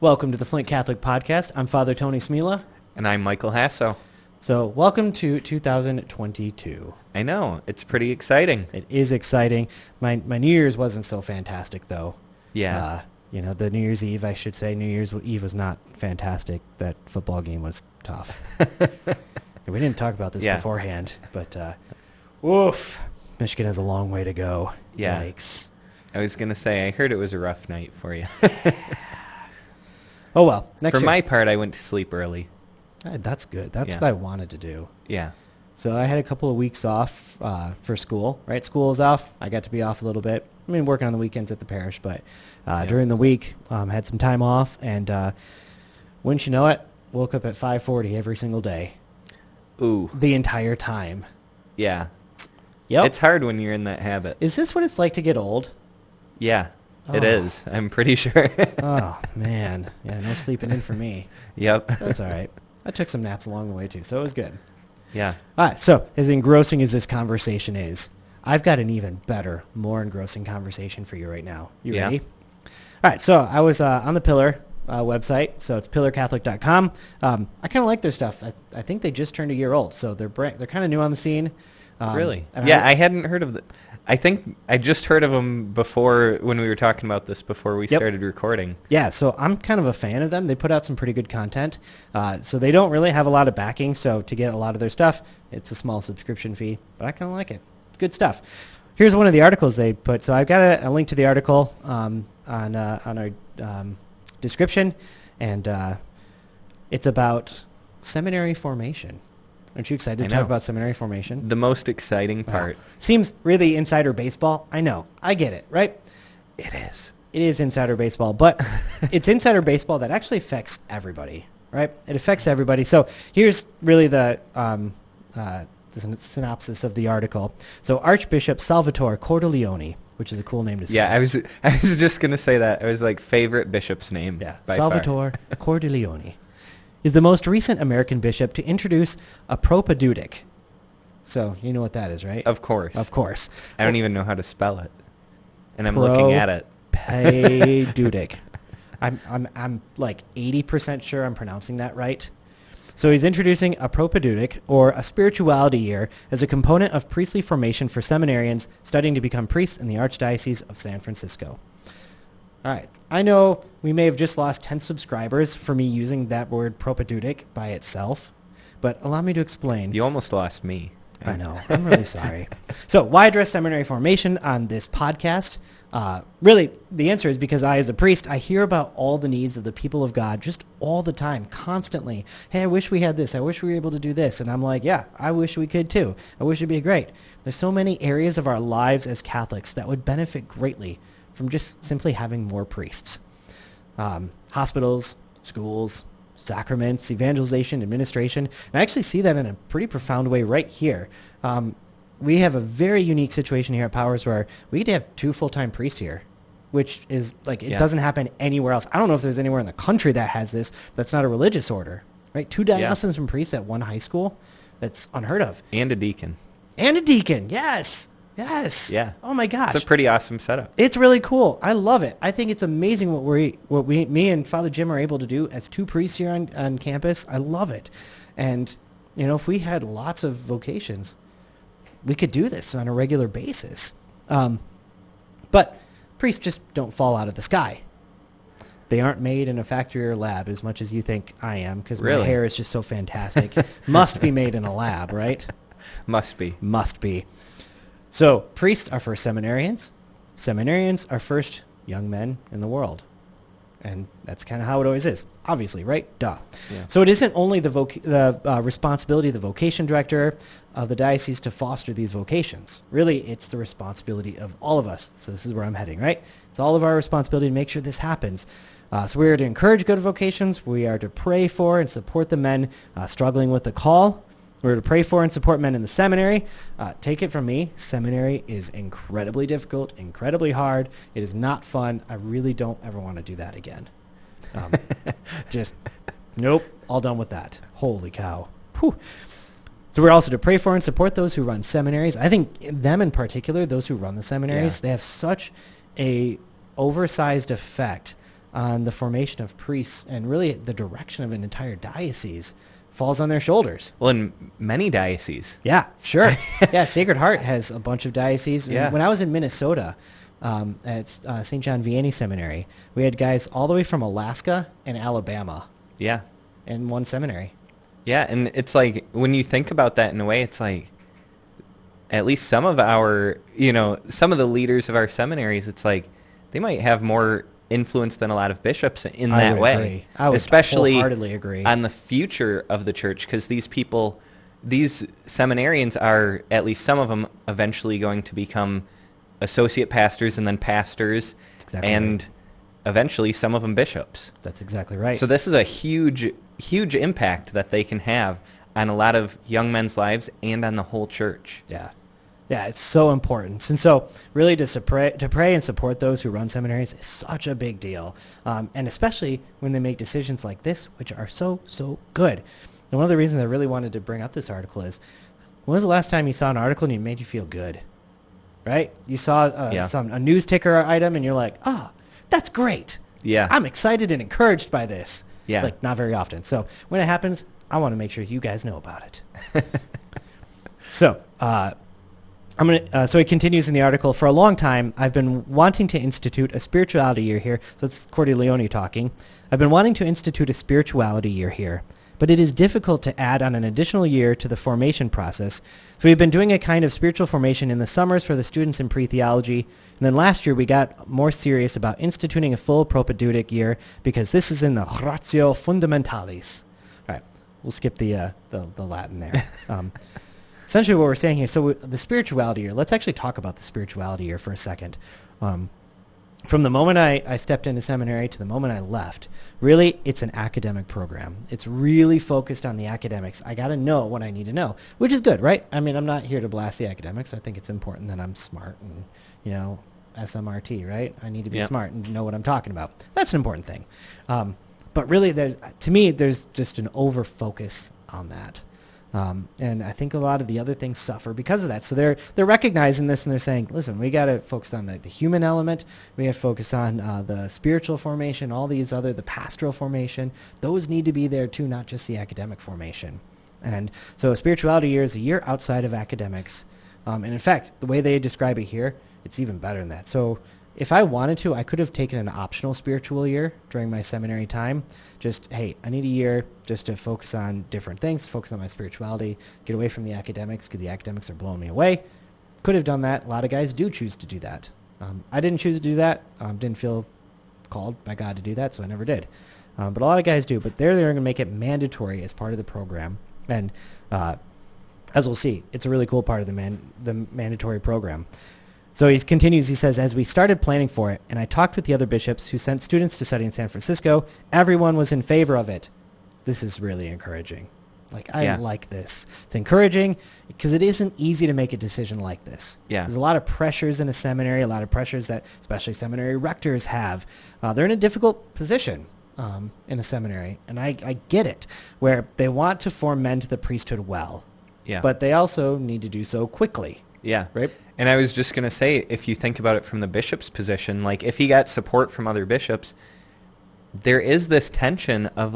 Welcome to the Flint Catholic Podcast. I'm Father Tony Smila. And I'm Michael Hasso. So, welcome to 2022. I know. It's pretty exciting. It is exciting. My New Year's wasn't so fantastic, though. Yeah. The New Year's Eve, I should say. New Year's Eve was not fantastic. That football game was tough. We didn't talk about this beforehand, but woof. Michigan has a long way to go. Yeah. Yikes. I was going to say, I heard it was a rough night for you. Oh, well. Next For year. my part, I went to sleep early. That's good. That's what I wanted to do. Yeah. So I had a couple of weeks off for school, right? School was off. I got to be off a little bit. I mean, working on the weekends at the parish, but during the week, had some time off, and wouldn't you know it, woke up at 5:40 every single day. Ooh. The entire time. Yeah. Yep. It's hard when you're in that habit. Is this what it's like to get old? Yeah, it Oh. is. I'm pretty sure. Oh, man. Yeah, no sleeping in for me. Yep. That's all right. I took some naps along the way, too, so it was good. Yeah. All right, so as engrossing as this conversation is, I've got an even better, more engrossing conversation for you right now. You ready? All right, so I was on the Pillar website, so it's pillarcatholic.com. I kind of like their stuff. I think they just turned a year old, so they're kind of new on the scene. Really? Yeah, I hadn't heard of I think I just heard of them before when we were talking about this before we started recording. Yeah, so I'm kind of a fan of them. They put out some pretty good content. So they don't really have a lot of backing, so to get a lot of their stuff, it's a small subscription fee, but I kind of like it. It's good stuff. Here's one of the articles they put. So I've got a link to the article on our description, and it's about seminary formation. Aren't you excited to talk about seminary formation? The most exciting part. Seems really insider baseball. I know. I get it, right? It is. It is insider baseball, but it's insider baseball that actually affects everybody, right? It affects everybody. So here's really the synopsis of the article. So Archbishop Salvatore Cordileone, which is a cool name to say. Yeah, I was just going to say that. I was like, favorite bishop's name. Yeah, by Salvatore Cordileone is the most recent American bishop to introduce a propadeutic. So you know what that is, right? Of course. Of course. I don't even know how to spell it. And I'm looking at it. Propadeutic. I'm like 80% sure I'm pronouncing that right. So he's introducing a propadeutic, or a spirituality year, as a component of priestly formation for seminarians studying to become priests in the Archdiocese of San Francisco. All right. I know we may have just lost 10 subscribers for me using that word propadeutic by itself, but allow me to explain. You almost lost me. I know. I'm really sorry. So why address seminary formation on this podcast? Really, the answer is because I, as a priest, I hear about all the needs of the people of God just all the time, constantly. Hey, I wish we had this. I wish we were able to do this. And I'm like, yeah, I wish we could too. I wish it'd be great. There's so many areas of our lives as Catholics that would benefit greatly from just simply having more priests. Hospitals, schools, sacraments, evangelization, administration. And I actually see that in a pretty profound way right here. We have a very unique situation here at Powers where we get to have 2 full-time priests here, which is like, it doesn't happen anywhere else. I don't know if there's anywhere in the country that has this that's not a religious order, right? 2 diocesan priests at one high school. That's unheard of. And a deacon. And a deacon. Yes. Yes. Yeah. Oh my gosh. It's a pretty awesome setup. It's really cool. I love it. I think it's amazing what me and Father Jim are able to do as 2 priests here on campus. I love it. And, if we had lots of vocations, we could do this on a regular basis. But priests just don't fall out of the sky. They aren't made in a factory or lab as much as you think I am, because my hair is just so fantastic. Must be made in a lab, right? Must be. Must be. So priests are first seminarians. Seminarians are first young men in the world. And that's kind of how it always is, obviously, right? Duh. Yeah. So it isn't only the responsibility of the vocation director of the diocese to foster these vocations. Really, it's the responsibility of all of us. So this is where I'm heading, right? It's all of our responsibility to make sure this happens. So we are to encourage good vocations. We are to pray for and support the men struggling with the call. We're to pray for and support men in the seminary. Take it from me, seminary is incredibly difficult, incredibly hard. It is not fun. I really don't ever want to do that again. Nope, all done with that. Holy cow. Whew. So we're also to pray for and support those who run seminaries. I think them in particular, those who run the seminaries, they have such a oversized effect on the formation of priests and really the direction of an entire diocese falls on their shoulders. Well, in many dioceses. Yeah, sure. Yeah, Sacred Heart has a bunch of dioceses. Yeah. When I was in Minnesota at St. John Vianney Seminary, we had guys all the way from Alaska and Alabama Yeah. in one seminary. Yeah, and it's like, when you think about that in a way, it's like, at least some of our, some of the leaders of our seminaries, it's like, they might have more influence than a lot of bishops in that way. Agree. I would especially wholeheartedly agree. on the future of the church, because these seminarians are, at least some of them, eventually going to become associate pastors and then pastors, Exactly and right. eventually some of them bishops. That's exactly right. So this is a huge, huge impact that they can have on a lot of young men's lives and on the whole church. Yeah. Yeah, it's so important. And so really to pray and support those who run seminaries is such a big deal. And especially when they make decisions like this, which are so, so good. And one of the reasons I really wanted to bring up this article is, when was the last time you saw an article and it made you feel good? Right? You saw a news ticker item and you're like, that's great. Yeah. I'm excited and encouraged by this. Yeah. Like, not very often. So when it happens, I want to make sure you guys know about it. So he continues in the article. For a long time, I've been wanting to institute a spirituality year here. So it's Cordileone talking. I've been wanting to institute a spirituality year here, but it is difficult to add on an additional year to the formation process. So we've been doing a kind of spiritual formation in the summers for the students in pre-theology, and then last year we got more serious about instituting a full propedeutic year because this is in the Ratio Fundamentalis. All right, we'll skip the Latin there. Essentially what we're saying here, so the spirituality year, let's actually talk about the spirituality year for a second. From the moment I stepped into seminary to the moment I left, really it's an academic program. It's really focused on the academics. I got to know what I need to know, which is good, right? I mean, I'm not here to blast the academics. I think it's important that I'm smart and, SMRT, right? I need to be smart and know what I'm talking about. That's an important thing. But really, to me, there's just an over-focus on that. And I think a lot of the other things suffer because of that. So they're recognizing this and they're saying, listen, we got to focus on the human element. We got to focus on the spiritual formation, all these the pastoral formation. Those need to be there too, not just the academic formation. And so a spirituality year is a year outside of academics. And in fact, the way they describe it here, it's even better than that. So if I wanted to, I could have taken an optional spiritual year during my seminary time. Just, hey, I need a year just to focus on different things, focus on my spirituality, get away from the academics because the academics are blowing me away. Could have done that. A lot of guys do choose to do that. I didn't choose to do that. Didn't feel called by God to do that, so I never did. But a lot of guys do. But they're going to make it mandatory as part of the program. And as we'll see, it's a really cool part of the mandatory program. So he continues, he says, as we started planning for it, and I talked with the other bishops who sent students to study in San Francisco, everyone was in favor of it. This is really encouraging. I like this. It's encouraging because it isn't easy to make a decision like this. Yeah. There's a lot of pressures in a seminary, a lot of pressures that especially seminary rectors have. They're in a difficult position in a seminary, and I get it, where they want to form men to the priesthood well. Yeah. But they also need to do so quickly. Yeah. Right? And I was just going to say, if you think about it from the bishop's position, if he got support from other bishops, there is this tension of,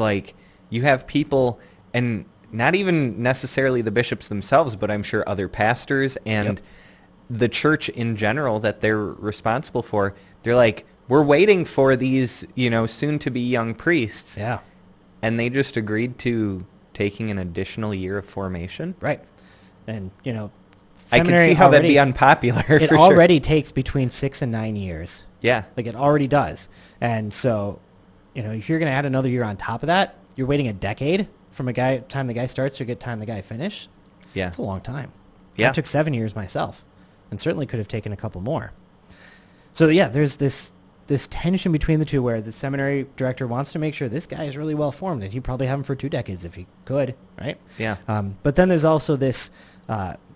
you have people, and not even necessarily the bishops themselves, but I'm sure other pastors and the church in general that they're responsible for. They're like, we're waiting for these, soon-to-be young priests. Yeah. And they just agreed to taking an additional year of formation. Right. And, I can see how that'd be unpopular. It already takes between 6 and 9 years. Yeah. It already does. And so, if you're going to add another year on top of that, you're waiting a decade from time the guy starts to time the guy finish. Yeah. That's a long time. Yeah. I took 7 years myself and certainly could have taken a couple more. So, there's this tension between the two where the seminary director wants to make sure this guy is really well formed, and he'd probably have him for 2 decades if he could, right? Yeah. But then there's also this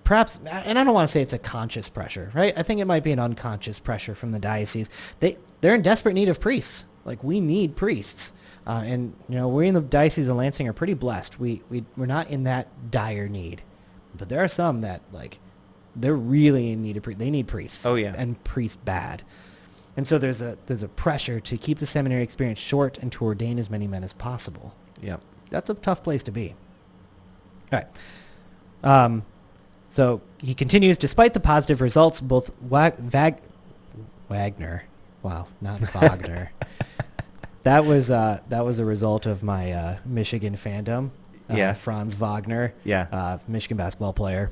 perhaps, and I don't want to say it's a conscious pressure, right? I think it might be an unconscious pressure from the diocese. They're in desperate need of priests. We need priests. And, we in the Diocese of Lansing are pretty blessed. We're not in that dire need. But there are some that, they're really in need of priests. They need priests. Oh, yeah. And priests bad. And so there's a pressure to keep the seminary experience short and to ordain as many men as possible. Yep. That's a tough place to be. All right. So he continues, despite the positive results, both Wagner, wow, not Wagner. That was a result of my Michigan fandom. Yeah. Franz Wagner. Yeah. Michigan basketball player.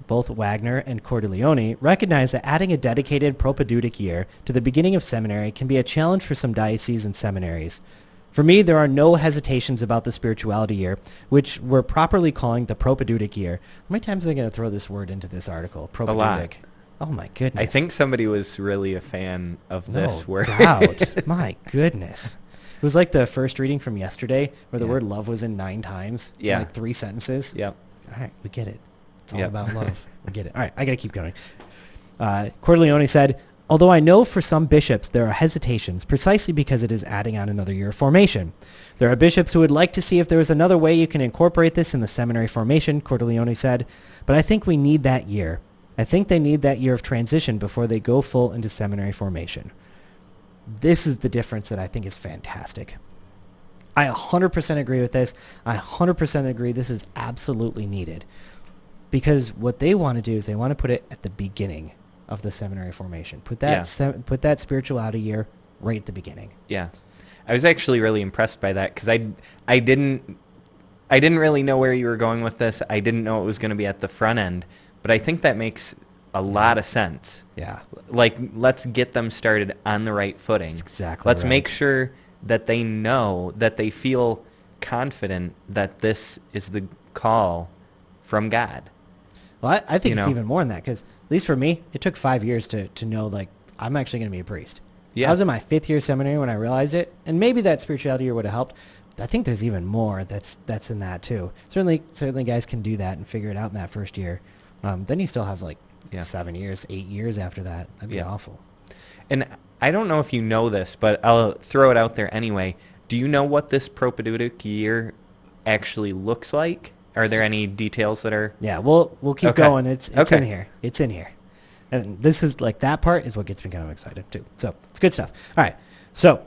Both Wagner and Cordileone recognize that adding a dedicated propedeutic year to the beginning of seminary can be a challenge for some dioceses and seminaries. For me, there are no hesitations about the spirituality year, which we're properly calling the propedeutic year. How many times are they going to throw this word into this article? Propedeutic. A lot. Oh, my goodness. I think somebody was really a fan of this word. No doubt. My goodness. It was like the first reading from yesterday where the word love was in 9 times. Yeah. In like 3 sentences. Yep. All right, we get it. It's all Yep. about love. We get it. All right, I got to keep going. Cordileone said, although I know for some bishops there are hesitations precisely because it is adding on another year of formation. There are bishops who would like to see if there was another way you can incorporate this in the seminary formation, Cordileone said, but I think we need that year. I think they need that year of transition before they go full into seminary formation. This is the difference that I think is fantastic. I 100% agree with this. I 100% agree this is absolutely needed. Because what they want to do is they want to put it at the beginning of the seminary formation. Put that put that spirituality year right at the beginning. Yeah. I was actually really impressed by that because I didn't really know where you were going with this. I didn't know it was going to be at the front end, but I think that makes a lot of sense. Yeah. Like, let's get them started on the right footing. That's exactly Let's right. make sure that they know, that they feel confident that this is the call from God. Well, I think it's even more than that because, at least for me, it took 5 years to know, like, I'm actually going to be a priest. Yeah. I was in my 5th year seminary when I realized it, and maybe that spirituality year would have helped. I think there's even more that's in that, too. Certainly guys can do that and figure it out in that first year. Then you still have, 7 years, 8 years after that. That'd be awful. And I don't know if you know this, but I'll throw it out there anyway. Do you know what this propedeutic year actually looks like? Are there any details that are... Yeah, we'll keep Okay. going. It's Okay. in here. It's in here. And this is, that part is what gets me kind of excited, too. So, it's good stuff. All right. So,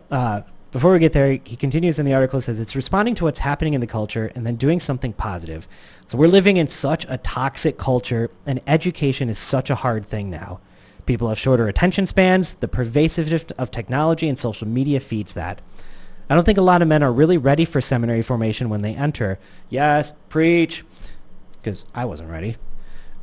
before we get there, he continues in the article, says, it's responding to what's happening in the culture and then doing something positive. So we're living in such a toxic culture, and education is such a hard thing now. People have shorter attention spans. The pervasiveness of technology and social media feeds that. I don't think a lot of men are really ready for seminary formation when they enter. Yes, preach. Because I wasn't ready.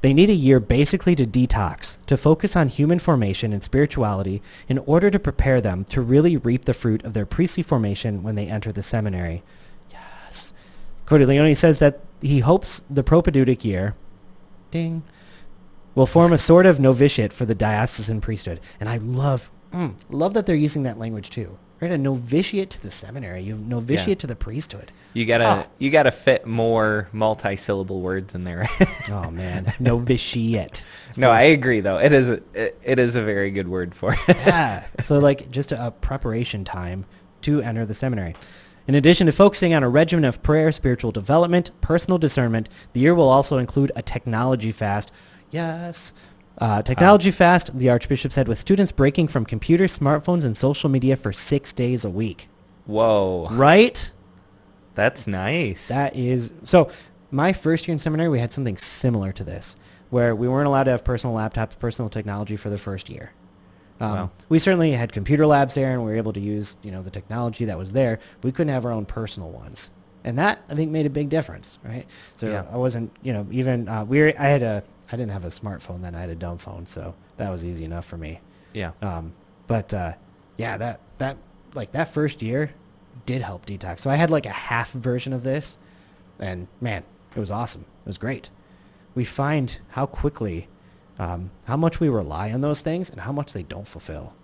They need a year basically to detox, to focus on human formation and spirituality in order to prepare them to really reap the fruit of their priestly formation when they enter the seminary. Yes. Cordileone says that he hopes the propedeutic year, ding, will form a sort of novitiate for the diocesan priesthood. And I love that they're using that language too. Right, a novitiate to the seminary, you have novitiate to the priesthood. You gotta fit more multi-syllable words in there. Oh man, novitiate. No, I agree though. It is a very good word for it. Yeah. So just a preparation time to enter the seminary. In addition to focusing on a regimen of prayer, spiritual development, personal discernment, the year will also include a technology fast. Yes. Technology fast, the Archbishop said, with students breaking from computers, smartphones, and social media for 6 days a week. Whoa. Right? That's nice. That is... So, my first year in seminary, we had something similar to this, where we weren't allowed to have personal laptops, personal technology for the first year. Wow. We certainly had computer labs there, and we were able to use, the technology that was there. We couldn't have our own personal ones. And that, I think, made a big difference, right? So, Yeah. I wasn't, even... I didn't have a smartphone then. I had a dumb phone, so that was easy enough for me. Yeah. That first year did help detox. So I had a half version of this, and man, it was awesome. It was great. We find how quickly, how much we rely on those things and how much they don't fulfill.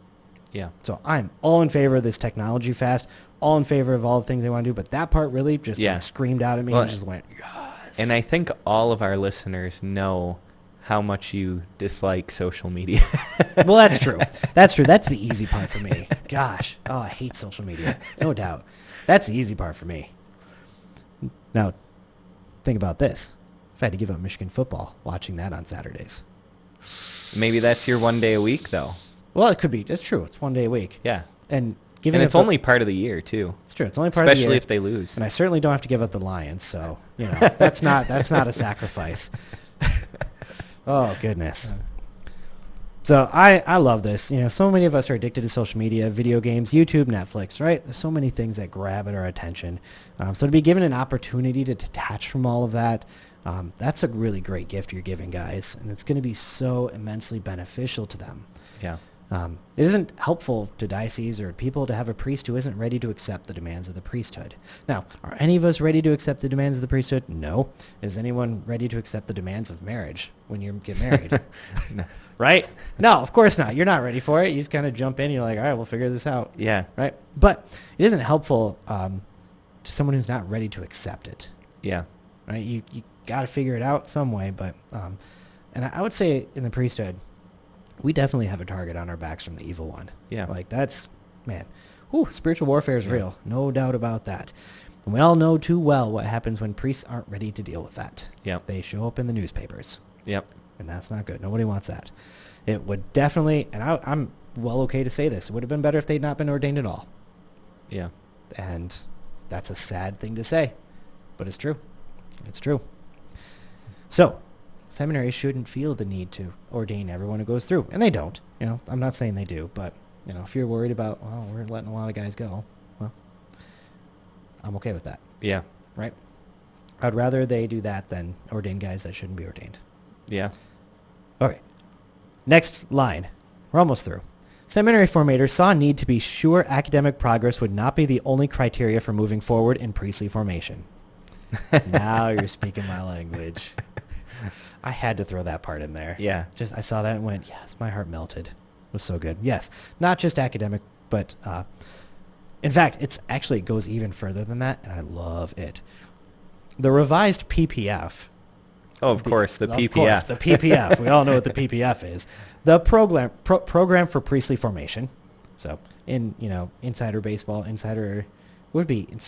Yeah. So I'm all in favor of this technology fast, all in favor of all the things they want to do, but that part really just screamed out at me and just went, yes. And I think all of our listeners know how much you dislike social media. Well, that's true. That's true. That's the easy part for me. Gosh. Oh, I hate social media. No doubt. That's the easy part for me. Now, think about this. If I had to give up Michigan football, watching that on Saturdays. Maybe that's your one day a week, though. Well, it could be. That's true. It's one day a week. Yeah. And it's only part of the year, too. It's true. It's only part of the year. Especially if they lose. And I certainly don't have to give up the Lions, so, that's not a sacrifice. Oh, goodness. So I love this. So many of us are addicted to social media, video games, YouTube, Netflix, right? There's so many things that grab at our attention. So to be given an opportunity to detach from all of that, that's a really great gift you're giving, guys. And it's going to be so immensely beneficial to them. Yeah. It isn't helpful to dioceses or people to have a priest who isn't ready to accept the demands of the priesthood. Now, are any of us ready to accept the demands of the priesthood? No. Is anyone ready to accept the demands of marriage when you get married? No. Right? No, of course not. You're not ready for it. You just kind of jump in. You're like, all right, we'll figure this out. Yeah. Right? But it isn't helpful to someone who's not ready to accept it. Yeah. Right? You got to figure it out some way. But and I would say in the priesthood, we definitely have a target on our backs from the evil one. Yeah. Like that's, man, spiritual warfare is real. No doubt about that. And we all know too well what happens when priests aren't ready to deal with that. Yep. They show up in the newspapers. Yep. And that's not good. Nobody wants that. It would definitely, and I'm well okay to say this, it would have been better if they'd not been ordained at all. Yeah. And that's a sad thing to say, but it's true. It's true. So, seminaries shouldn't feel the need to ordain everyone who goes through. And they don't. I'm not saying they do, but, if you're worried about, well, we're letting a lot of guys go, well, I'm okay with that. Yeah. Right? I'd rather they do that than ordain guys that shouldn't be ordained. Yeah. Okay. Next line. We're almost through. Seminary formators saw a need to be sure academic progress would not be the only criteria for moving forward in priestly formation. Now you're speaking my language. I had to throw that part in there. Yeah. I saw that and went, yes, my heart melted. It was so good. Yes, not just academic, but in fact, it goes even further than that, and I love it. The revised PPF. Oh, of course, the PPF. Of course, the PPF. We all know what the PPF is. The program for priestly formation. So, insider baseball, it's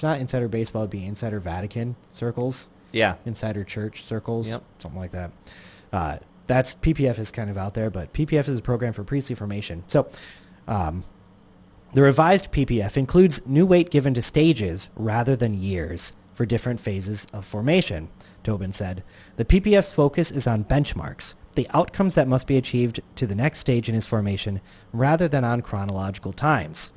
not insider baseball, it'd be insider Vatican circles. Yeah. Insider church circles. Yep. Something like that. That's PPF is kind of out there, but PPF is a program for priestly formation. So, the revised PPF includes new weight given to stages rather than years for different phases of formation. Tobin said, the PPF's focus is on benchmarks, the outcomes that must be achieved to the next stage in his formation, rather than on chronological times.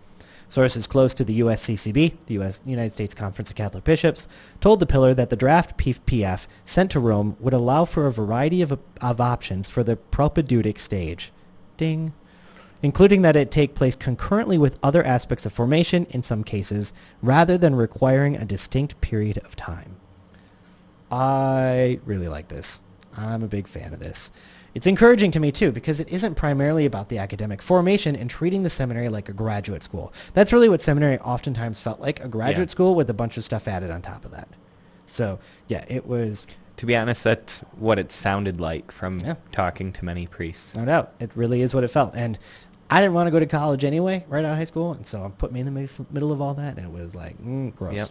Sources close to the USCCB, the United States Conference of Catholic Bishops, told the Pillar that the draft PPF sent to Rome would allow for a variety of options for the propedeutic stage. Ding. Including that it take place concurrently with other aspects of formation in some cases, rather than requiring a distinct period of time. I really like this. I'm a big fan of this. It's encouraging to me, too, because it isn't primarily about the academic formation and treating the seminary like a graduate school. That's really what seminary oftentimes felt like, a graduate school with a bunch of stuff added on top of that. So, yeah, it was... To be honest, that's what it sounded like from talking to many priests. No doubt. It really is what it felt. And I didn't want to go to college anyway, right out of high school, and so put me in the middle of all that, and it was like, gross. Yep.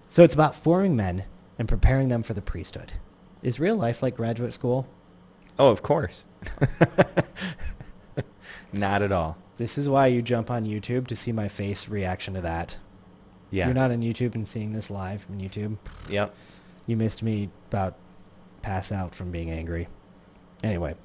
So it's about forming men and preparing them for the priesthood. Is real life like graduate school? Oh, of course. Not at all. This is why you jump on YouTube to see my face reaction to that. Yeah. You're not on YouTube and seeing this live from YouTube. Yep. You missed me about pass out from being angry. Anyway.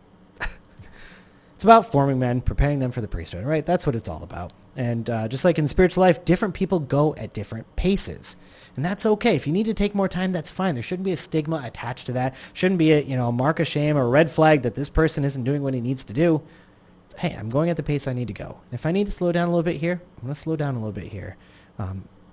It's about forming men, preparing them for the priesthood, right? That's what it's all about. And just like in spiritual life, different people go at different paces. And that's okay. If you need to take more time, that's fine. There shouldn't be a stigma attached to that. Shouldn't be a mark of shame or a red flag that this person isn't doing what he needs to do. Hey, I'm going at the pace I need to go. If I need to slow down a little bit here, I'm going to slow down a little bit here.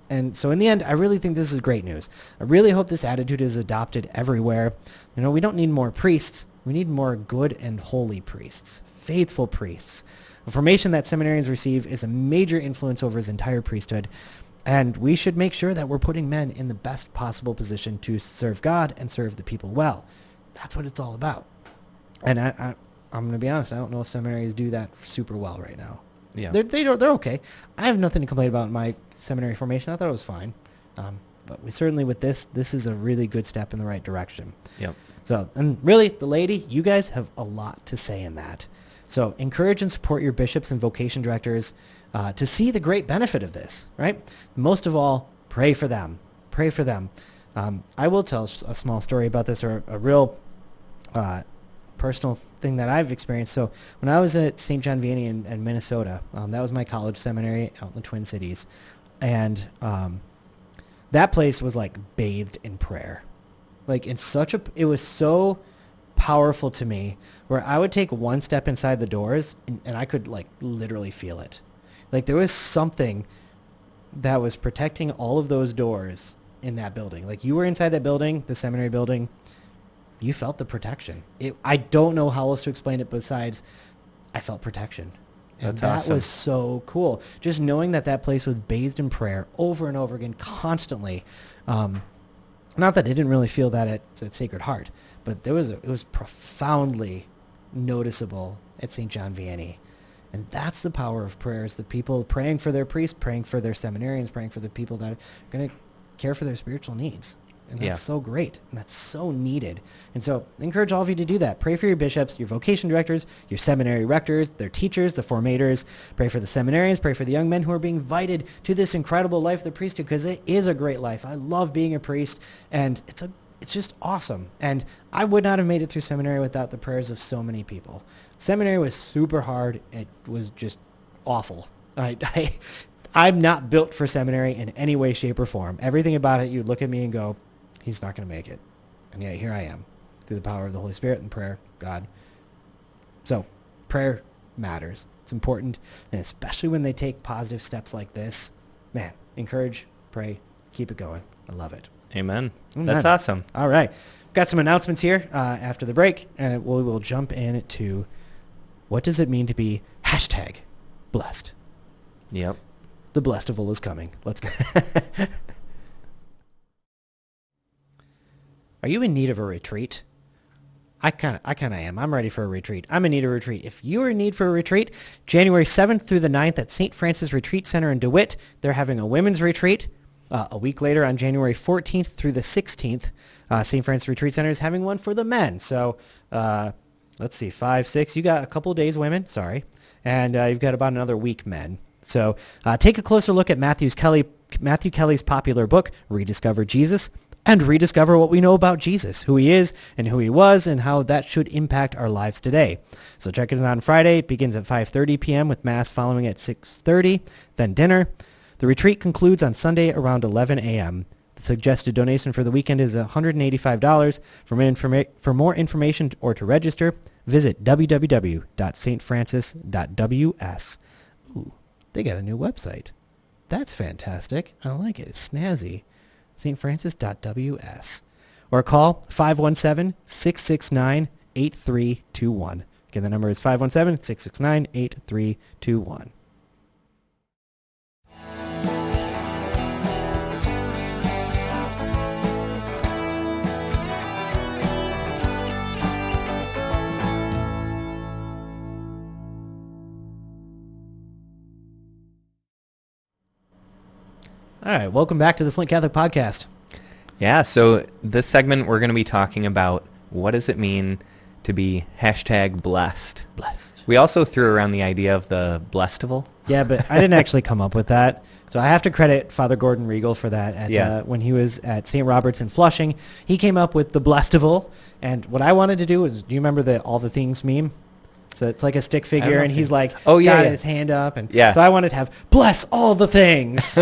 And so in the end, I really think this is great news. I really hope this attitude is adopted everywhere. We don't need more priests. We need more good and holy priests, faithful priests. The formation that seminarians receive is a major influence over his entire priesthood, and we should make sure that we're putting men in the best possible position to serve God and serve the people well. That's what it's all about. And I'm going to be honest, I don't know if seminaries do that super well right now. Yeah. They're okay. I have nothing to complain about in my seminary formation. I thought it was fine. But we certainly with this is a really good step in the right direction. Yep. So, and really, the laity, you guys have a lot to say in that. So encourage and support your bishops and vocation directors to see the great benefit of this, right? Most of all, pray for them. Pray for them. I will tell a small story about this, or a real personal thing that I've experienced. So when I was at St. John Vianney in Minnesota, that was my college seminary out in the Twin Cities. And that place was like bathed in prayer. Like it was so powerful to me, where I would take one step inside the doors and I could like literally feel it. Like there was something that was protecting all of those doors in that building. Like you were inside that building, the seminary building, you felt the protection. I don't know how else to explain it besides I felt protection. And That's awesome. That was so cool. Just knowing that place was bathed in prayer over and over again, constantly. Not that I didn't really feel that at Sacred Heart, but it was profoundly noticeable at St. John Vianney. And that's the power of prayer, is the people praying for their priests, praying for their seminarians, praying for the people that are going to care for their spiritual needs. And that's so great, and that's so needed. And so I encourage all of you to do that. Pray for your bishops, your vocation directors, your seminary rectors, their teachers, the formators. Pray for the seminarians. Pray for the young men who are being invited to this incredible life of the priesthood, because it is a great life. I love being a priest, and it's just awesome. And I would not have made it through seminary without the prayers of so many people. Seminary was super hard. It was just awful. I'm not built for seminary in any way, shape, or form. Everything about it, you look at me and go, he's not going to make it. And yet here I am, through the power of the Holy Spirit and prayer, God. So prayer matters. It's important. And especially when they take positive steps like this, man, encourage, pray, keep it going. I love it. Amen. Amen. That's awesome. All right. Got some announcements here after the break. And we will jump into what does it mean to be #blessed. Yep. The Blestival is coming. Let's go. Are you in need of a retreat? I kind of am. I'm ready for a retreat. I'm in need of a retreat. If you are in need for a retreat, January 7th through the 9th at St. Francis Retreat Center in DeWitt, they're having a women's retreat. A week later on January 14th through the 16th, St. Francis Retreat Center is having one for the men. So let's see, 5, 6. You got a couple of days, women. Sorry. And you've got about another week, men. So take a closer look at Matthew Kelly's popular book, Rediscover Jesus, and rediscover what we know about Jesus, who he is and who he was, and how that should impact our lives today. So check us out on Friday. It begins at 5:30 p.m. with Mass following at 6:30, then dinner. The retreat concludes on Sunday around 11 a.m. The suggested donation for the weekend is $185. For more information or to register, visit www.stfrancis.ws. Ooh, they got a new website. That's fantastic. I like it. It's snazzy. stfrancis.ws. Or call 517-669-8321. Again, the number is 517-669-8321. All right, welcome back to the Flint Catholic Podcast. Yeah, so this segment we're going to be talking about what does it mean to be #blessed. Blessed. We also threw around the idea of the Blestival. Yeah, but I didn't actually come up with that. So I have to credit Father Gordon Regal for that. When he was at St. Robert's in Flushing, he came up with the Blestival. And what I wanted to do was, do you remember the All the Things meme? So it's like a stick figure, and he's like, got his hand up. And so I wanted to have, bless all the things.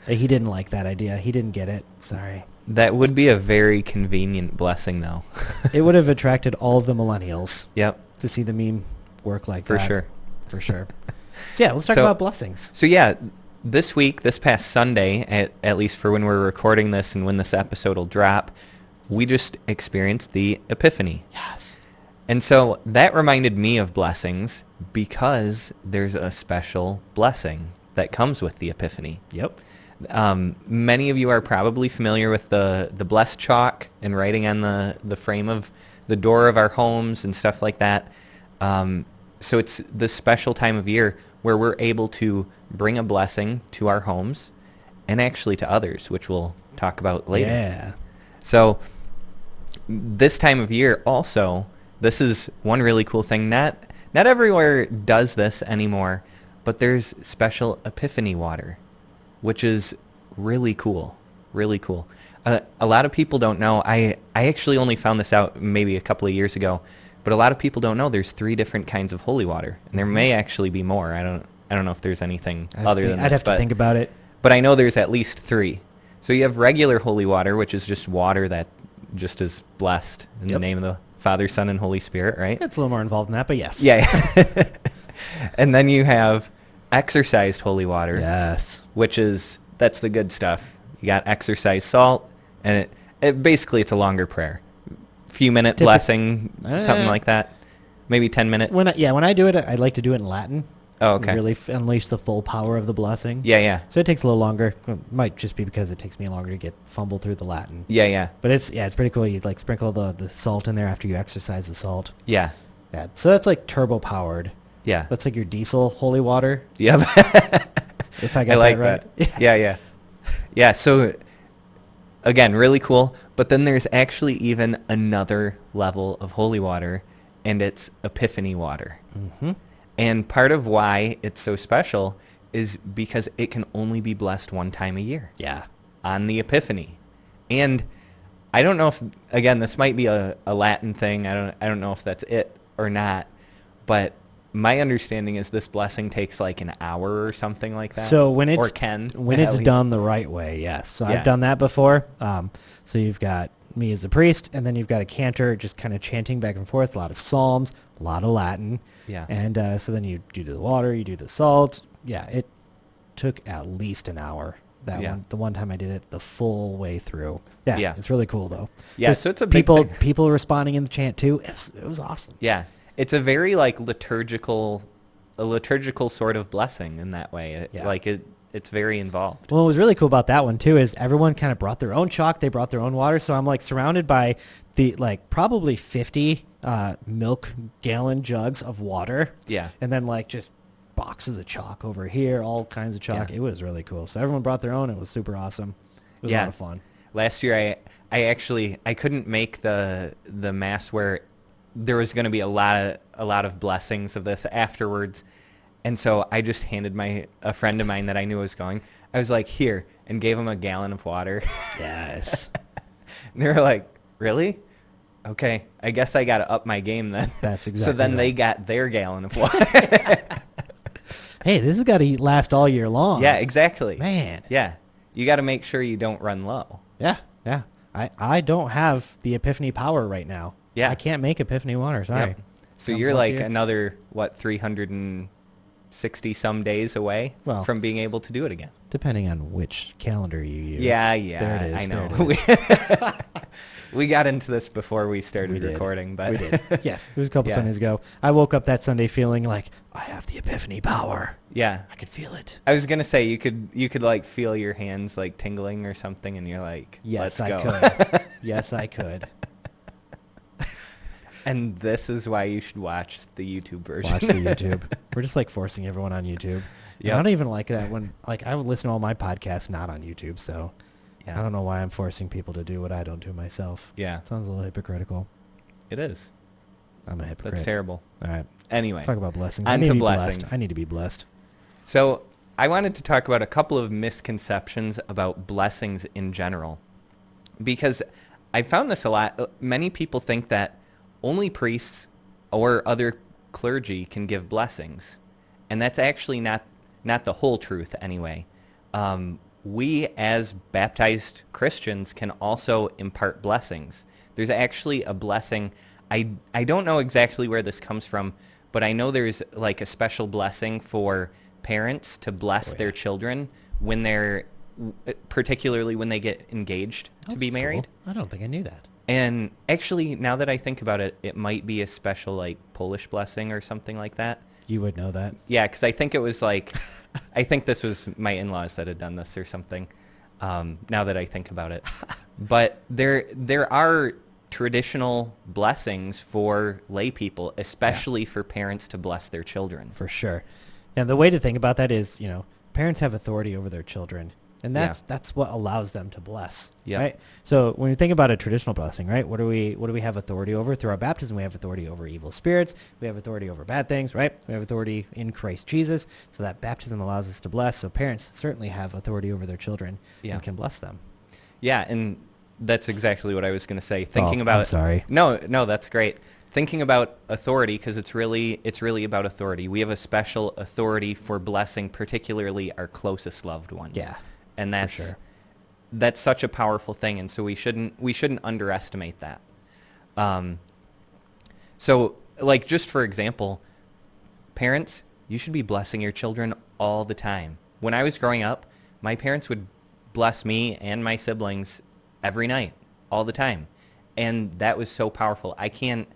He didn't like that idea. He didn't get it. Sorry. That would be a very convenient blessing, though. It would have attracted all of the millennials. Yep. To see the meme work like For that. sure. For sure. So yeah, let's talk about blessings. So yeah, this week, this past Sunday, at least for when we're recording this and when this episode will drop, we just experienced the Epiphany. Yes. And so that reminded me of blessings because there's a special blessing that comes with the Epiphany. Yep. Many of you are probably familiar with the blessed chalk and writing on the frame of the door of our homes and stuff like that. So it's this special time of year where we're able to bring a blessing to our homes and actually to others, which we'll talk about later. Yeah. So this time of year also, this is one really cool thing. Not not everywhere does this anymore, but there's special Epiphany Water, which is really cool. Really cool. A lot of people don't know. I actually only found this out maybe a couple of years ago, but a lot of people don't know there's 3 different kinds of holy water, and there may actually be more. I don't know if there's anything other than this. I'd have to think about it. But I know there's at least 3. So you have regular holy water, which is just water that just is blessed in the name of the Father, Son, and Holy Spirit, right? It's a little more involved than that, but yes. Yeah. And then you have exorcised holy water. Yes. That's the good stuff. You got exorcised salt, and it basically it's a longer prayer. Few minute blessing, something like that. Maybe 10-minute. When I do it, I like to do it in Latin. Oh, okay. Really unleash the full power of the blessing. Yeah. So it takes a little longer. It might just be because it takes me longer to fumble through the Latin. Yeah. But it's pretty cool. You like sprinkle the salt in there after you exercise the salt. Yeah. Yeah. So that's like turbo powered. Yeah. That's like your diesel holy water. Yep. If I got like that right. that. Yeah. Yeah, so again, really cool. But then there's actually even another level of holy water, and it's Epiphany Water. Mm-hmm. And part of why it's so special is because it can only be blessed one time a year. Yeah. On the Epiphany. And I don't know if, again, this might be a Latin thing. I don't know if that's it or not. But my understanding is this blessing takes like an hour or something like that. So when it's done the right way, yes. So I've done that before. So you've got me as the priest, and then you've got a cantor just kind of chanting back and forth, a lot of psalms, a lot of Latin. Yeah. And so then you do the water, you do the salt. Yeah, it took at least an hour. The one time I did it the full way through. Yeah. It's really cool though. Yeah, so it's a big people responding in the chant too. It was awesome. Yeah. It's a very like liturgical sort of blessing in that way. It's very involved. Well, what was really cool about that one too is everyone kind of brought their own chalk. They brought their own water. So I'm like surrounded by the like probably 50 milk gallon jugs of water. Yeah. And then like just boxes of chalk over here, all kinds of chalk. Yeah. It was really cool. So everyone brought their own. It was super awesome. It was a lot of fun. Last year I couldn't make the mass where there was going to be a lot of blessings of this afterwards, and so I just handed a friend of mine that I knew was going. I was like, here, and gave him a gallon of water. Yes. And they were like, really? Okay, I guess I got to up my game then. That's exactly. So then they got their gallon of water. Hey, this has got to last all year long. Yeah, exactly. Man. Yeah, you got to make sure you don't run low. Yeah. I don't have the Epiphany power right now. Yeah. I can't make Epiphany water, sorry. Yep. So you're like another, 360 some days away from being able to do it again. Depending on which calendar you use. Yeah, there it is, I know. There it is. We got into this before we started recording. But we did. Yes, it was a couple Sundays ago. I woke up that Sunday feeling like, I have the Epiphany power. Yeah. I could feel it. I was going to say, you could like feel your hands like tingling or something, and you're like, yes, let's go. Could. Yes, I could. And this is why you should watch the YouTube version. Watch the YouTube. We're just like forcing everyone on YouTube. Yeah. I don't even like that when I would listen to all my podcasts not on YouTube, so I don't know why I'm forcing people to do what I don't do myself. Yeah. Sounds a little hypocritical. It is. I'm a hypocrite. That's terrible. All right. Anyway. Talk about blessings. On to blessings. Blessed. I need to be blessed. So I wanted to talk about a couple of misconceptions about blessings in general, because I found this a lot. Many people think that only priests or other clergy can give blessings, and that's actually not the whole truth anyway. We as baptized Christians can also impart blessings. There's actually a blessing. I don't know exactly where this comes from, but I know there's like a special blessing for parents to bless their children when they're, particularly when they get engaged to be married. Cool. I don't think I knew that. And actually, now that I think about it, it might be a special like Polish blessing or something like that. You would know that. Yeah, because I think it was like, I think this was my in-laws that had done this or something. Now that I think about it, but there are traditional blessings for lay people, especially for parents to bless their children. For sure. And the way to think about that is, parents have authority over their children. And that's what allows them to bless. Yeah. Right. So when you think about a traditional blessing, right, what do we have authority over? Through our baptism, we have authority over evil spirits. We have authority over bad things, right? We have authority in Christ Jesus. So that baptism allows us to bless. So parents certainly have authority over their children and can bless them. Yeah, and that's exactly what I was going to say. Thinking about I'm sorry. No, that's great. Thinking about authority, because it's really about authority. We have a special authority for blessing, particularly our closest loved ones. Yeah. And for sure. That's such a powerful thing, and so we shouldn't underestimate that. So, like, just for example, parents, you should be blessing your children all the time. When I was growing up, my parents would bless me and my siblings every night, all the time, and that was so powerful. I can't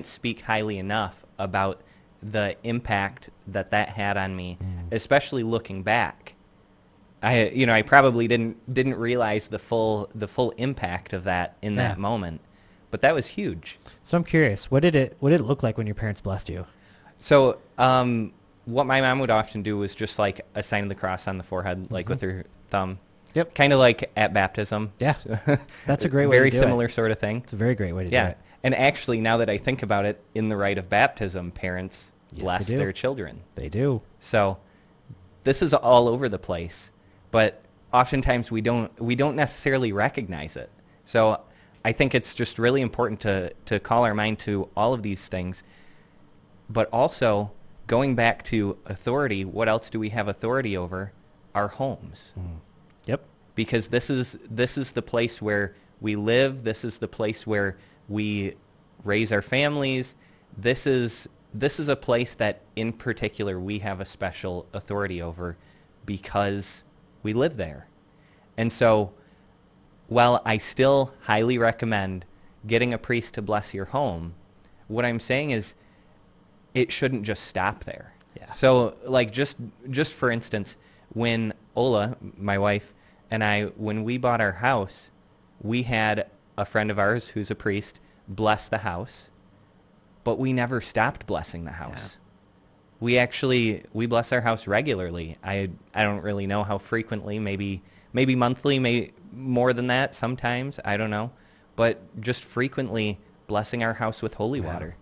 speak highly enough about the impact that had on me, especially looking back. I probably didn't realize the full impact of that in that moment, but that was huge. So I'm curious, what did it look like when your parents blessed you? So what my mom would often do was just like a sign of the cross on the forehead, like with her thumb. Yep. Kind of like at baptism. Yeah. That's a great way to do it. Very similar sort of thing. It's a very great way to do it. And actually, now that I think about it, in the rite of baptism, parents bless their children. They do. So this is all over the place, but oftentimes we don't necessarily recognize it. So I think it's just really important to call our mind to all of these things. But also, going back to authority, what else do we have authority over? Our homes. Yep. Because this is the place where we live. This is the place where we raise our families. This is a place that, in particular, we have a special authority over because we live there. And so, while I still highly recommend getting a priest to bless your home, what I'm saying is it shouldn't just stop there. Yeah. So, like, just for instance, when Ola, my wife, and I, when we bought our house, we had a friend of ours who's a priest bless the house, but we never stopped blessing the house. Yeah. We bless our house regularly. I don't really know how frequently, maybe monthly, maybe more than that sometimes, I don't know, but just frequently blessing our house with holy water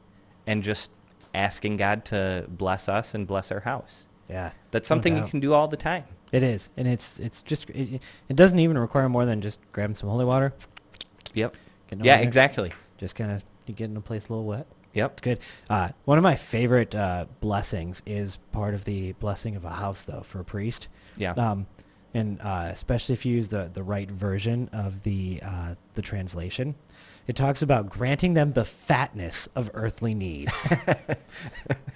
and just asking God to bless us and bless our house. Yeah. That's something you can do all the time. It is, and it doesn't even require more than just grabbing some holy water. Yep. Yeah, exactly. Just kind of getting the place a little wet. Yep. It's good. One of my favorite blessings is part of the blessing of a house, though, for a priest. Yeah. And especially if you use the right version of the translation. It talks about granting them the fatness of earthly needs.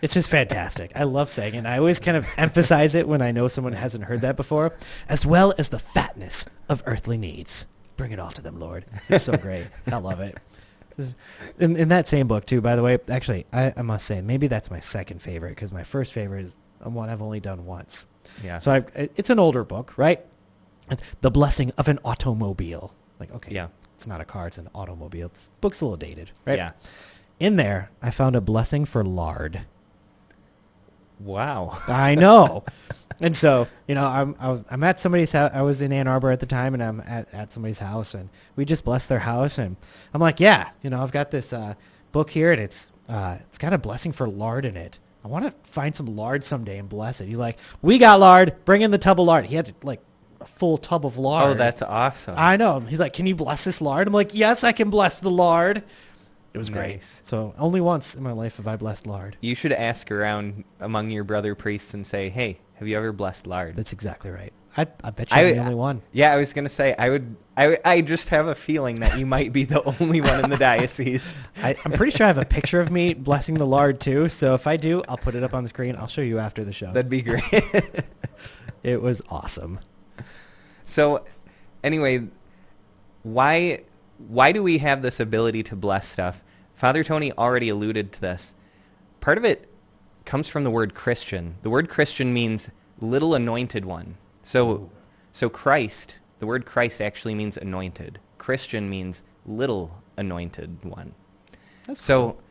It's just fantastic. I love saying it. And I always kind of emphasize it when I know someone hasn't heard that before, as well as the fatness of earthly needs. Bring it all to them, Lord. It's so great. I love it. In that same book, too, by the way, actually, I must say, maybe that's my second favorite, because my first favorite is one I've only done once. Yeah. So it's an older book, right? The Blessing of an Automobile. Like, okay. Yeah. It's not a car, it's an automobile. This book's a little dated, right? Yeah. In there, I found a blessing for lard. Wow. I know. And so, I'm at somebody's house. I was in Ann Arbor at the time, and I'm at somebody's house, and we just blessed their house. And I'm like, yeah, I've got this book here, and it's got a blessing for lard in it. I want to find some lard someday and bless it. He's like, we got lard. Bring in the tub of lard. He had a full tub of lard. Oh, that's awesome. I know. He's like, can you bless this lard? I'm like, yes, I can bless the lard. It was great. So only once in my life have I blessed lard. You should ask around among your brother priests and say, hey, have you ever blessed lard? That's exactly right. I bet you're the only one. Yeah, I was going to say, I just have a feeling that you might be the only one in the diocese. I'm pretty sure I have a picture of me blessing the lard too. So if I do, I'll put it up on the screen. I'll show you after the show. That'd be great. It was awesome. So anyway, why do we have this ability to bless stuff? Father Tony already alluded to this. Part of it comes from the word Christian. The word Christian means little anointed one. So Christ, the word Christ actually means anointed. Christian means little anointed one. That's so cool.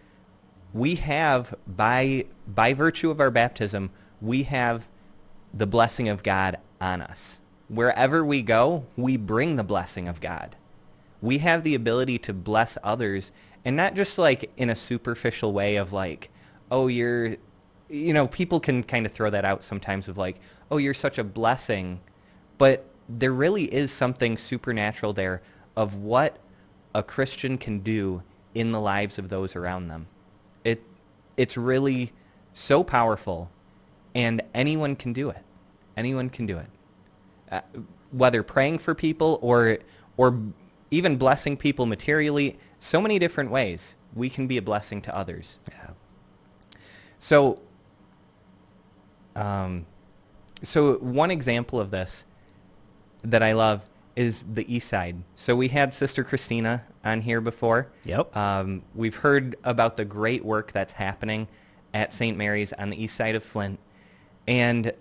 We have, by virtue of our baptism, we have the blessing of God on us. wherever we go, we bring the blessing of God. We have the ability to bless others, and not just like in a superficial way of like, oh, people can kind of throw that out sometimes of like, oh, you're such a blessing. But there really is something supernatural there of what a Christian can do in the lives of those around them. It's really so powerful, and anyone can do it. Anyone can do it. Whether praying for people or even blessing people materially, so many different ways we can be a blessing to others. Yeah. So one example of this that I love is the East Side. So we had Sister Christina on here before. Yep. We've heard about the great work that's happening at St. Mary's on the east side of Flint. And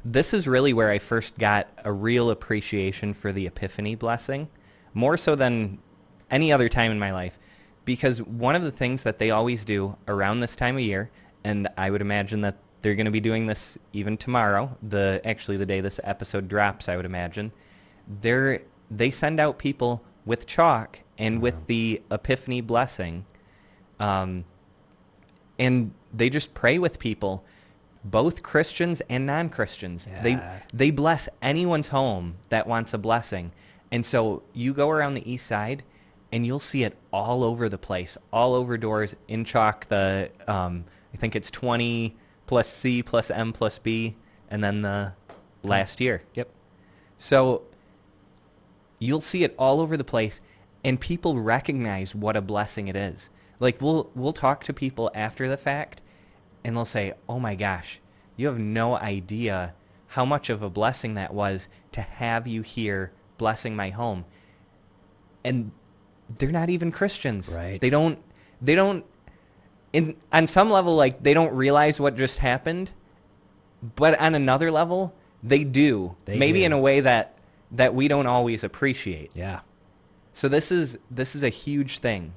this is really where I first got a real appreciation for the Epiphany blessing, more so than any other time in my life. Because one of the things that they always do around this time of year, and I would imagine that they're going to be doing this even tomorrow, the day this episode drops, I would imagine, they send out people with chalk and with the Epiphany blessing, and they just pray with people, both Christians and non-Christians. Yeah. They bless anyone's home that wants a blessing. And so you go around the east side, and you'll see it all over the place, all over doors in chalk. I think it's 20 plus C plus M plus B, and then the last year. Yep. So you'll see it all over the place, and people recognize what a blessing it is. Like we'll talk to people after the fact, and they'll say, "Oh my gosh, you have no idea how much of a blessing that was to have you here blessing my home." And they're not even Christians. Right. They don't on some level, like, they don't realize what just happened, but on another level, they do. Maybe in a way that we don't always appreciate. Yeah. So this is a huge thing.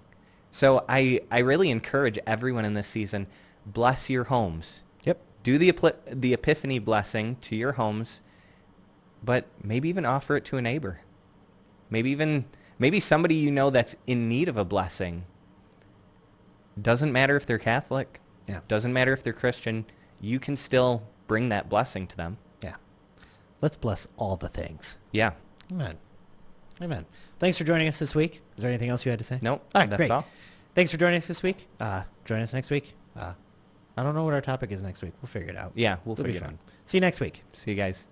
So I really encourage everyone in this season, bless your homes. Yep. Do the Epiphany blessing to your homes, but maybe even offer it to a neighbor. Maybe somebody you know that's in need of a blessing. Doesn't matter if they're Catholic. Yeah. Doesn't matter if they're Christian. You can still bring that blessing to them. Yeah. Let's bless all the things. Yeah. Amen. Amen. Thanks for joining us this week. Is there anything else you had to say? Nope. All right, That's great. all. Thanks for joining us this week. Join us next week. I don't know what our topic is next week. We'll figure it out. Yeah, we'll It'll figure be it fun. out. See you next week. See you guys.